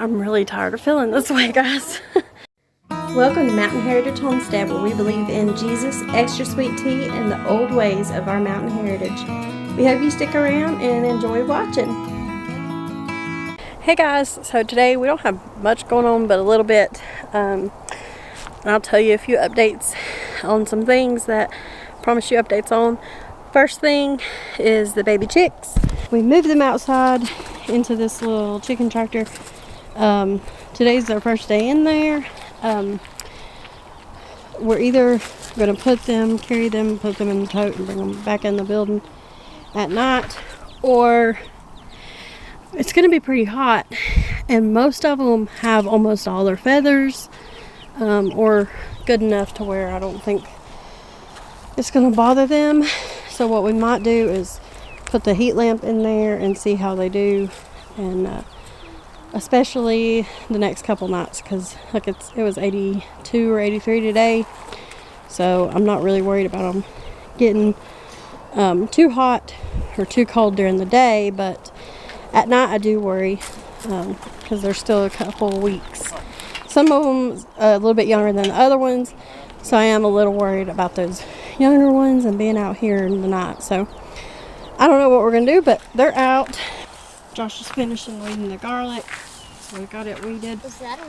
I'm really tired of feeling this way, guys. Welcome to Mountain Heritage Homestead, where we believe in Jesus, extra sweet tea, and the old ways of our mountain heritage. We hope you stick around and enjoy watching. Hey guys, so today we don't have much going on, but a little bit. And I'll tell you a few updates on some things that I promise you updates on. First thing is the baby chicks. We moved them outside into this little chicken tractor. Today's their first day in there. We're either going to carry them, put them in the tote and bring them back in the building at night, or it's going to be pretty hot, and most of them have almost all their feathers, or good enough to where I don't think it's going to bother them. So what we might do is put the heat lamp in there and see how they do, and especially the next couple nights, because look, it was 82 or 83 today, so I'm not really worried about them getting too hot or too cold during the day, but at night I do worry, because they're still a couple weeks. Some of them a little bit younger than the other ones, so I am a little worried about those younger ones and being out here in the night. So I don't know what we're gonna do, but they're out. Josh is finishing weeding the garlic, so we got it weeded. What's that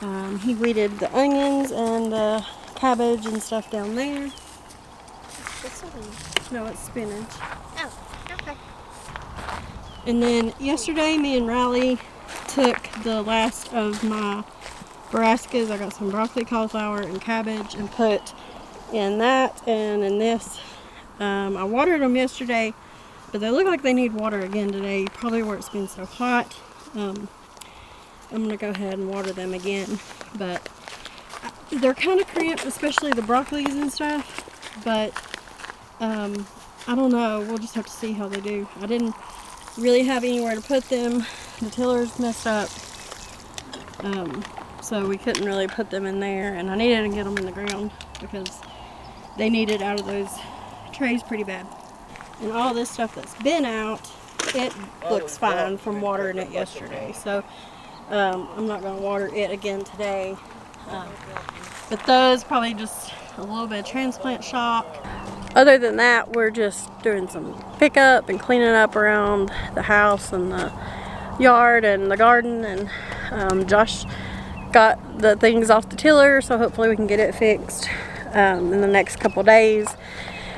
one? He weeded the onions and the cabbage and stuff down there. This one? No, it's spinach. Oh, okay. And then yesterday, me and Riley took the last of my brassicas. I got some broccoli, cauliflower, and cabbage, and put in that and in this. I watered them yesterday, but they look like they need water again today, probably where it's been so hot. I'm gonna go ahead and water them again, but they're kind of cramped, especially the broccolis and stuff, but I don't know, we'll just have to see how they do. I didn't really have anywhere to put them. The tiller's messed up, so we couldn't really put them in there, and I needed to get them in the ground because they needed out of those trays pretty bad. And all this stuff that's been out, it looks fine from watering it yesterday, so I'm not going to water it again today. But those probably just a little bit of transplant shock. Other than that, we're just doing some pickup and cleaning up around the house and the yard and the garden, and Josh got the things off the tiller, so hopefully we can get it fixed in the next couple days.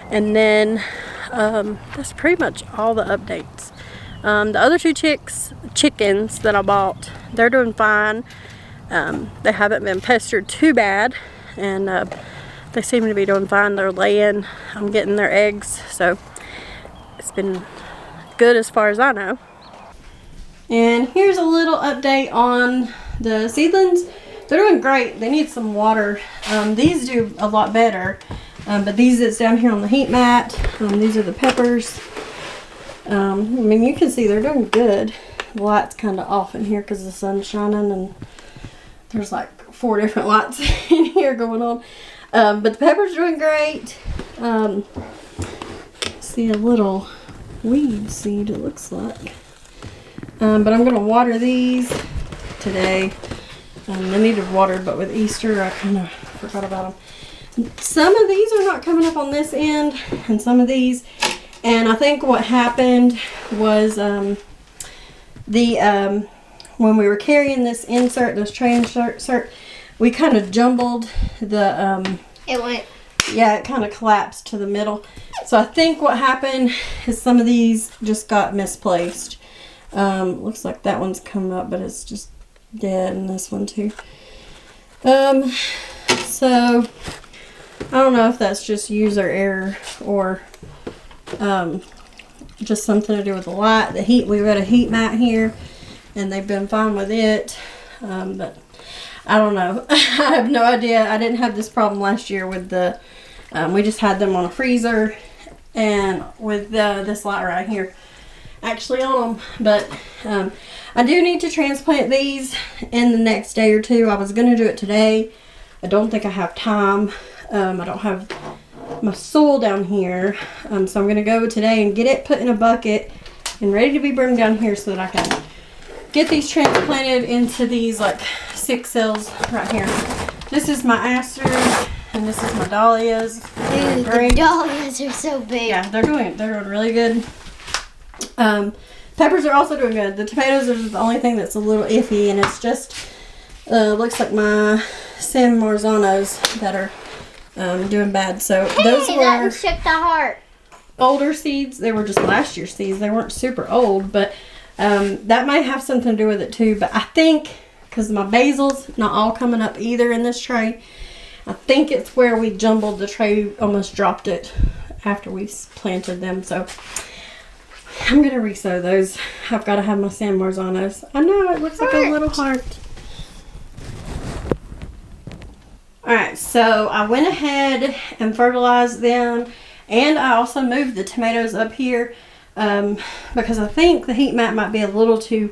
And then that's pretty much all the updates. The other two chickens that I bought, they're doing fine. They haven't been pestered too bad, and they seem to be doing fine. They're laying, I'm getting their eggs, so it's been good as far as I know. And here's a little update on the seedlings. They're doing great. They need some water. These do a lot better, but these that's down here on the heat mat, these are the peppers. I mean, you can see they're doing good. The light's kind of off in here because the sun's shining, and there's like 4 different lights in here going on. But the pepper's doing great. See a little weed seed, it looks like. But I'm going to water these today. They needed watered, but with Easter, I kind of forgot about them. Some of these are not coming up on this end, and some of these. And I think what happened was when we were carrying this insert, this tray insert, we kind of jumbled the it kind of collapsed to the middle. So I think what happened is some of these just got misplaced. Looks like that one's coming up, but it's just dead, and this one too. So I don't know if that's just user error or just something to do with the light, the heat. We got a heat mat here, and they've been fine with it, but I don't know. I have no idea. I didn't have this problem last year with the we just had them on a freezer, and with this light right here actually on them. But I do need to transplant these in the next day or two. I was going to do it today. I don't think I have time. I don't have my soil down here, so I'm going to go today and get it put in a bucket and ready to be brought down here so that I can get these transplanted into these like 6 cells right here. This is my asters, and this is my dahlias. Dude, the dahlias are so big. Yeah, they're doing really good. Peppers are also doing good. The tomatoes are the only thing that's a little iffy, and it's just looks like my San Marzanos that are doing bad. So those were shook the heart. Older seeds. They were just last year's seeds. They weren't super old, but that might have something to do with it too. But I think because my basil's not all coming up either in this tray, I think it's where we jumbled the tray, almost dropped it after we planted them. So I'm gonna resow those. I've got to have my San Marzanos. I know it looks like a little heart. Alright, so I went ahead and fertilized them, and I also moved the tomatoes up here because I think the heat mat might be a little too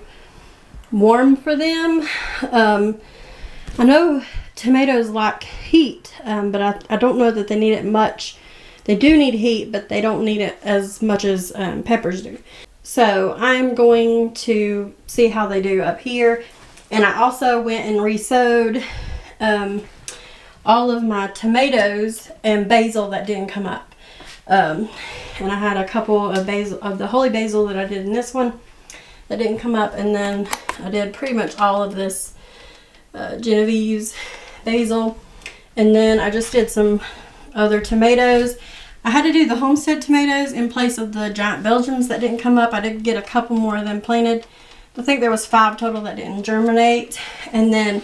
warm for them. I know tomatoes like heat, but I don't know that they need it much. They do need heat, but they don't need it as much as peppers do. So I'm going to see how they do up here. And I also went and resowed all of my tomatoes and basil that didn't come up. And I had a couple of basil, of the holy basil that I did in this one that didn't come up. And then I did pretty much all of this Genovese basil. And then I just did some other tomatoes. I had to do the Homestead tomatoes in place of the giant Belgians that didn't come up. I did get a couple more of them planted. I think there was 5 total that didn't germinate. And then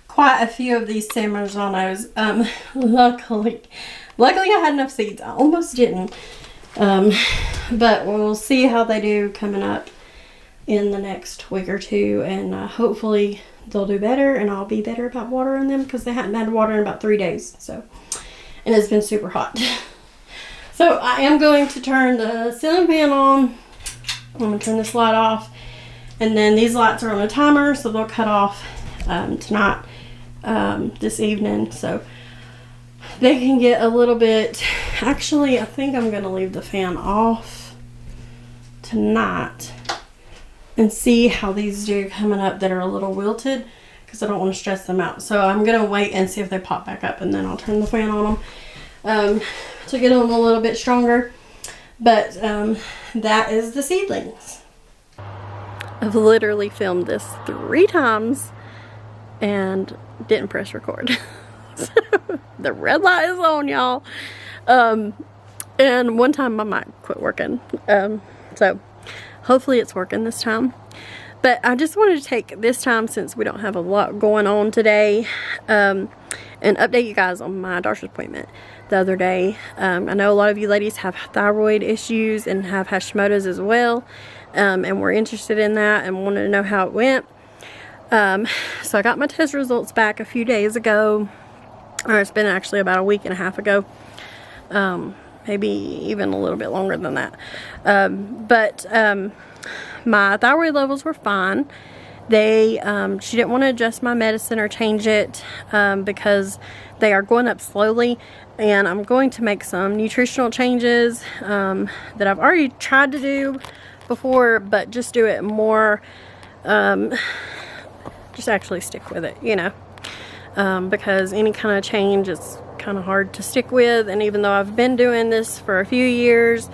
quite a few of these San Marzanos. Luckily I had enough seeds. I almost didn't. But we'll see how they do coming up in the next week or two. And hopefully they'll do better, and I'll be better about watering them because they hadn't had water in about 3 days. So, and it's been super hot. So I am going to turn the ceiling fan on. I'm going to turn this light off. And then these lights are on a timer, so they'll cut off tonight, this evening. So they can get a little bit... Actually, I think I'm going to leave the fan off tonight and see how these do coming up that are a little wilted, because I don't want to stress them out. So I'm going to wait and see if they pop back up, and then I'll turn the fan on them to get them a little bit stronger. But that is the seedlings. I've literally filmed this 3 times and didn't press record. So the red light is on, y'all. And one time my mic quit working. So hopefully it's working this time. But I just wanted to take this time, since we don't have a lot going on today, and update you guys on my doctor's appointment the other day. I know a lot of you ladies have thyroid issues and have Hashimoto's as well, and we're interested in that and wanted to know how it went. So I got my test results back a few days ago, or it's been actually about a week and a half ago, maybe even a little bit longer than that. But my thyroid levels were fine. She didn't want to adjust my medicine or change it because they are going up slowly, and I'm going to make some nutritional changes that I've already tried to do before, but just do it more, just actually stick with it, you know, because any kind of change is kind of hard to stick with. And even though I've been doing this for a few years,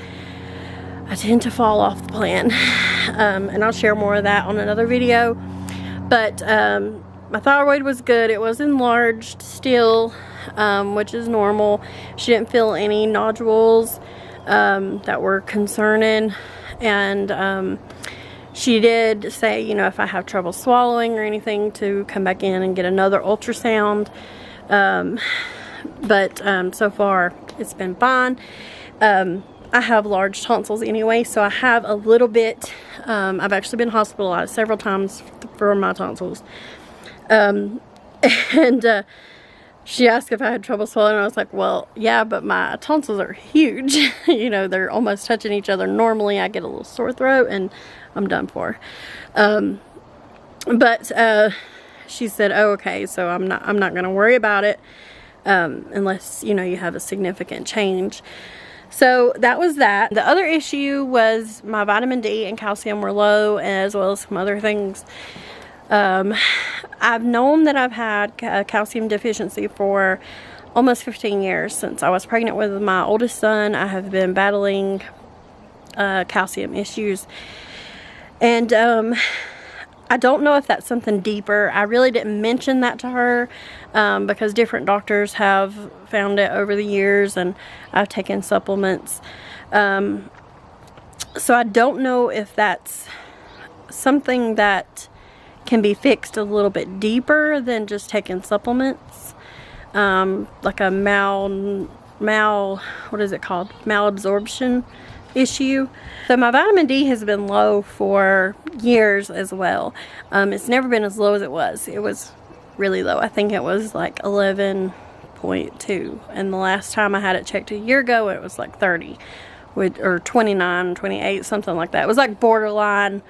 I tend to fall off the plan. And I'll share more of that on another video. But my thyroid was good. It was enlarged still, which is normal. She didn't feel any nodules that were concerning. And she did say, you know, if I have trouble swallowing or anything, to come back in and get another ultrasound. But so far it's been fine. I have large tonsils anyway, so I have a little bit. I've actually been hospitalized several times for my tonsils. And she asked if I had trouble swallowing, and I was like, well, yeah, but my tonsils are huge. You know, they're almost touching each other. Normally I get a little sore throat and I'm done for. But she said, oh, okay, so I'm not going to worry about it unless, you know, you have a significant change. So that was that. The other issue was my vitamin D and calcium were low, as well as some other things. I've known that I've had a calcium deficiency for almost 15 years. Since I was pregnant with my oldest son, I have been battling calcium issues. And I don't know if that's something deeper. I really didn't mention that to her because different doctors have found it over the years, and I've taken supplements. So I don't know if that's something that can be fixed a little bit deeper than just taking supplements, like a what is it called? Malabsorption issue. So my vitamin D has been low for years as well. It's never been as low as it was. It was really low. I think it was like 11.2, and the last time I had it checked a year ago, it was like 30 or 29, 28, something like that. It was like borderline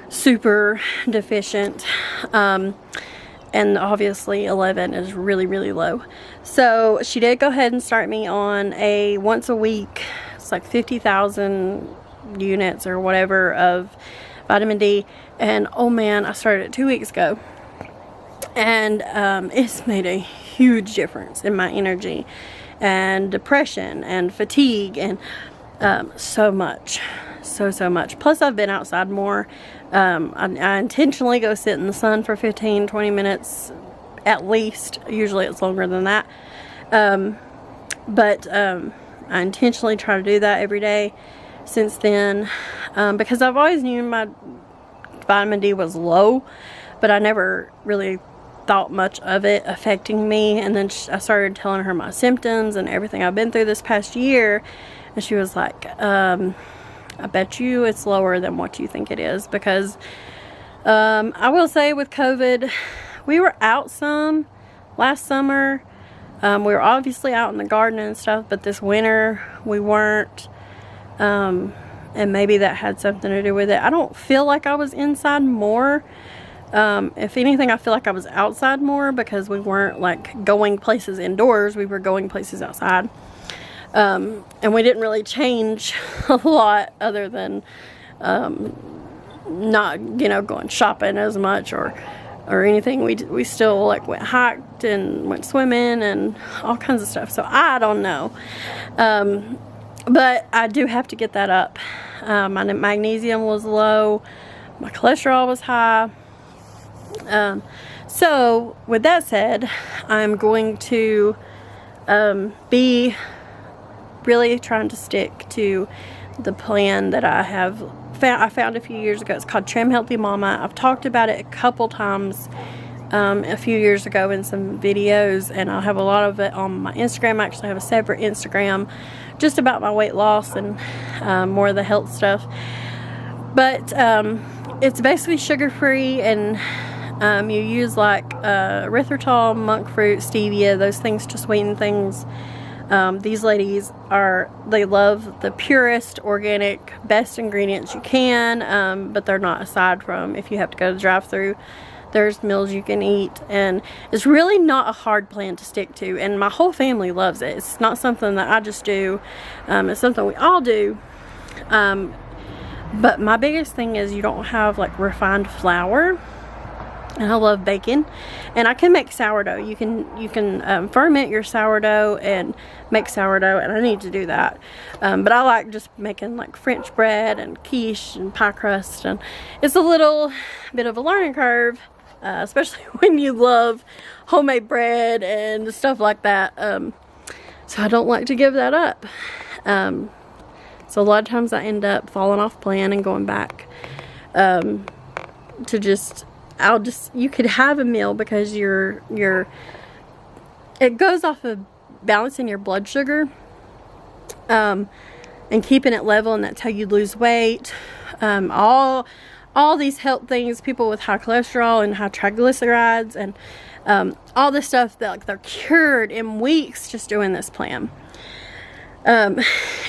super deficient, and obviously 11 is really, really low. So she did go ahead and start me on a once a week, it's like 50,000 units or whatever of vitamin D, and oh man, I started it 2 weeks ago, and it's made a huge difference in my energy and depression and fatigue, and so much. Plus I've been outside more. I intentionally go sit in the sun for 15-20 minutes at least. Usually it's longer than that, but I intentionally try to do that every day since then, because I've always knew my vitamin D was low, but I never really thought much of it affecting me. And then I started telling her my symptoms and everything I've been through this past year, and she was like, I bet you it's lower than what you think it is. Because I will say, with COVID, we were out some last summer. We were obviously out in the garden and stuff, but this winter we weren't, and maybe that had something to do with it. I don't feel like I was inside more. If anything, I feel like I was outside more, because we weren't like going places indoors, we were going places outside. And we didn't really change a lot, other than not, you know, going shopping as much or anything. We still like went hiked and went swimming and all kinds of stuff. So I don't know, but I do have to get that up. My magnesium was low, my cholesterol was high. So with that said, I'm going to be really trying to stick to the plan that I found a few years ago. It's called Trim Healthy Mama. I've talked about it a couple times a few years ago in some videos, and I'll have a lot of it on my Instagram. I actually have a separate Instagram just about my weight loss and more of the health stuff. But it's basically sugar-free, and you use like erythritol, monk fruit, stevia, those things to sweeten things. These ladies they love the purest, organic, best ingredients you can, but they're not aside from, if you have to go to the drive-thru, there's meals you can eat, and it's really not a hard plan to stick to, and my whole family loves it. It's not something that I just do, it's something we all do, but my biggest thing is you don't have like refined flour. And I love bacon, and I can make sourdough. You can ferment your sourdough and make sourdough, and I need to do that. But I like just making like French bread and quiche and pie crust, and it's a little bit of a learning curve, especially when you love homemade bread and stuff like that. So I don't like to give that up. So a lot of times I end up falling off plan and going back to just. You could have a meal, because it goes off of balancing your blood sugar, and keeping it level, and that's how you lose weight. All these health things, people with high cholesterol and high triglycerides and all this stuff, that like they're cured in weeks just doing this plan. And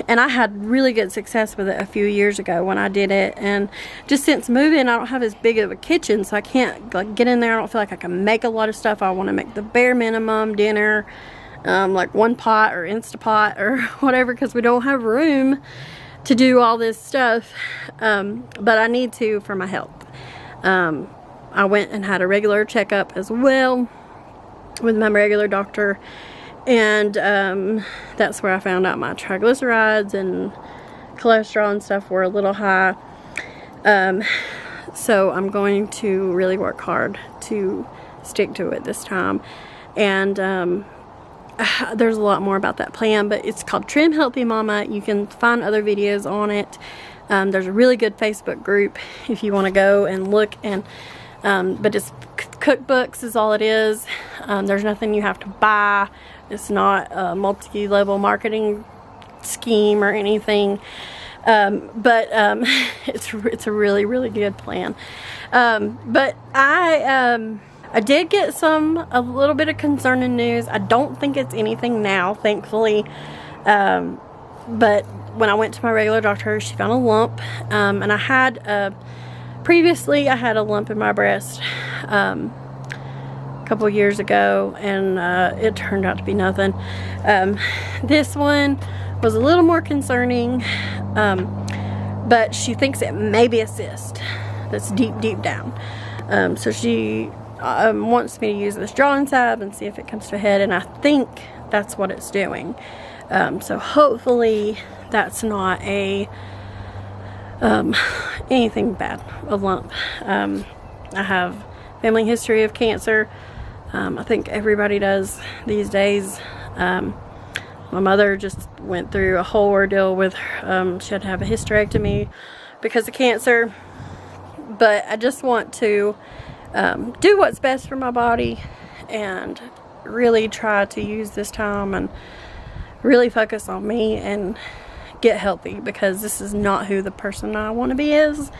I had really good success with it a few years ago when I did it, and just since moving, I don't have as big of a kitchen, so I can't like get in there. I don't feel like I can make a lot of stuff. I want to make the bare minimum dinner, like one pot or Instapot or whatever, because we don't have room to do all this stuff. But I need to for my health. I went and had a regular checkup as well with my regular doctor, and that's where I found out my triglycerides and cholesterol and stuff were a little high. So I'm going to really work hard to stick to it this time. And there's a lot more about that plan, but it's called Trim Healthy Mama. You can find other videos on it. There's a really good Facebook group if you want to go and look, and but it's cookbooks is all it is. There's nothing you have to buy. It's not a multi-level marketing scheme or anything. But it's a really, really good plan. But I did get a little bit of concerning news. I don't think it's anything now, thankfully. But when I went to my regular doctor, she found a lump. And I had, previously I had a lump in my breast, a couple years ago, and it turned out to be nothing. This one was a little more concerning, but she thinks it may be a cyst that's deep down. So she wants me to use this drawing salve and see if it comes to a head, and I think that's what it's doing. So hopefully that's not anything bad, a lump. I have family history of cancer. I think everybody does these days. My mother just went through a whole ordeal with she had to have a hysterectomy because of cancer. But I just want to do what's best for my body and really try to use this time and really focus on me and get healthy, because this is not who the person I want to be is.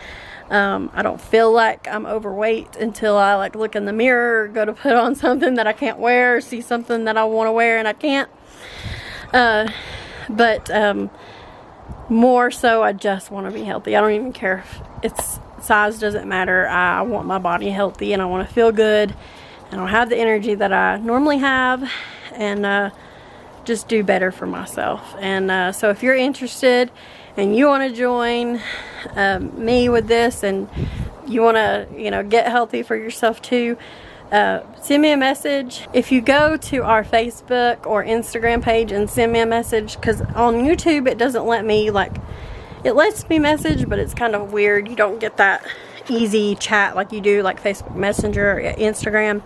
I don't feel like I'm overweight until I like look in the mirror or go to put on something that I can't wear, or see something that I want to wear and I can't. But more so I just want to be healthy. I don't even care if it's size, doesn't matter. I want my body healthy and I want to feel good, and I'll have the energy that I normally have, and just do better for myself. And so if you're interested and you want to join me with this, and you want to, you know, get healthy for yourself too, send me a message. If you go to our Facebook or Instagram page and send me a message, because on YouTube it doesn't let me, like, it lets me message, but it's kind of weird. You don't get that easy chat like you do like Facebook Messenger or Instagram.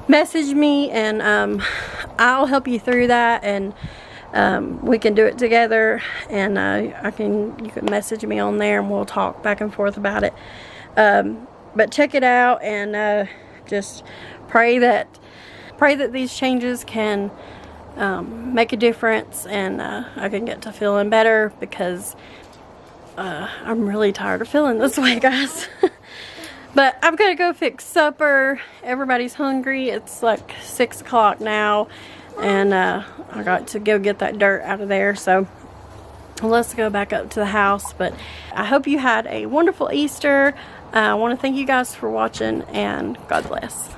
Message me, and I'll help you through that, and we can do it together. And you can message me on there and we'll talk back and forth about it. But check it out, and just pray that these changes can make a difference, and I can get to feeling better, because I'm really tired of feeling this way, guys. But I've got to go fix supper. Everybody's hungry. It's like 6 o'clock now, and I got to go get that dirt out of there. So let's go back up to the house. But I hope you had a wonderful Easter. I want to thank you guys for watching, and God bless.